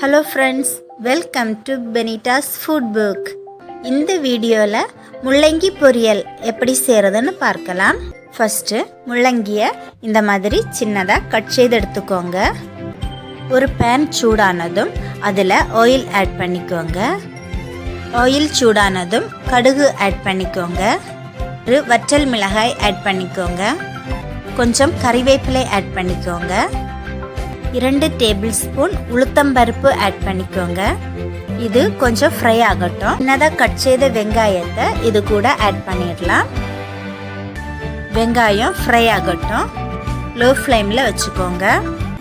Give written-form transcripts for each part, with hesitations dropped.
Hello friends, welcome to Benita's Food Book. இந்த வீடியோல முள்ளங்கி பொரியல் எப்படி செய்யறதுன்னு பார்க்கலாம். ஃபர்ஸ்ட் முள்ளங்கியை இந்த மாதிரி சின்னதா கட் செய்து எடுத்துக்கோங்க. ஒரு pan சூடானதும் அதில் ஆயில் ஆட் பண்ணிக்கோங்க. ஆயில் சூடானதும் கடுகு ஆட் பண்ணிக்கோங்க. ஒரு வற்றல் மிளகாய் ஆட் பண்ணிக்கோங்க. கொஞ்சம் கறிவேப்பிலை ஆட் பண்ணிக்கோங்க. 2 டேபிள் ஸ்பூன் உளுத்தம்பருப்பு ஆட் பண்ணிக்கோங்க. இது கொஞ்சம் ஃப்ரை ஆகட்டும். சின்னதாக கட் செய்த வெங்காயத்தை இது கூட ஆட் பண்ணிடலாம். வெங்காயம் ஃப்ரை ஆகட்டும். லோ ஃப்ளேமில் வச்சுக்கோங்க.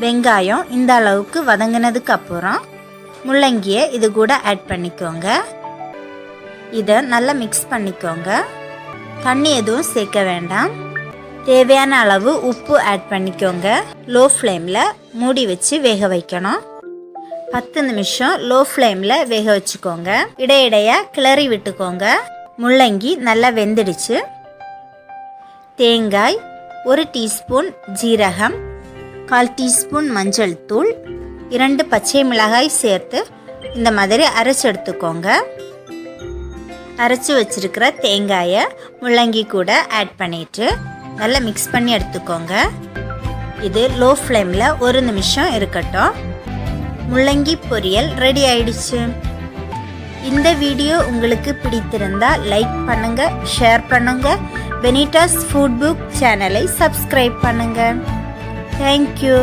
வெங்காயம் இந்த அளவுக்கு வதங்கினதுக்கு அப்புறம் முள்ளங்கியை இது கூட ஆட் பண்ணிக்கோங்க. இதை நல்லா மிக்ஸ் பண்ணிக்கோங்க. தண்ணி எதுவும் சேர்க்க வேண்டாம். தேவையான அளவு உப்பு ஆட் பண்ணிக்கோங்க. லோ ஃப்ளேமில் மூடி வச்சு வேக வைக்கணும். 10 நிமிஷம் லோ ஃப்ளேமில் வேக வச்சுக்கோங்க. இடையிடையாக கிளறி விட்டுக்கோங்க. முள்ளங்கி நல்லா வெந்துடுச்சு. தேங்காய், 1 டீஸ்பூன் ஜீரகம், 1/4 டீஸ்பூன் மஞ்சள் தூள், 2 பச்சை மிளகாய் சேர்த்து இந்த மாதிரி அரைச்சி எடுத்துக்கோங்க. அரைச்சி வச்சிருக்கிற தேங்காயை முள்ளங்கி கூட ஆட் பண்ணிட்டு நல்லா மிக்ஸ் பண்ணி எடுத்துக்கோங்க. இது லோ ஃப்ளேமில் 1 நிமிஷம் இருக்கட்டும். முள்ளங்கி பொரியல் ரெடி ஆயிடுச்சு. இந்த வீடியோ உங்களுக்கு பிடித்திருந்தா லைக் பண்ணுங்க, ஷேர் பண்ணுங்க. பெனிட்டாஸ் ஃபுட் புக் சேனலை சப்ஸ்கிரைப் பண்ணுங்க. தேங்க்யூ.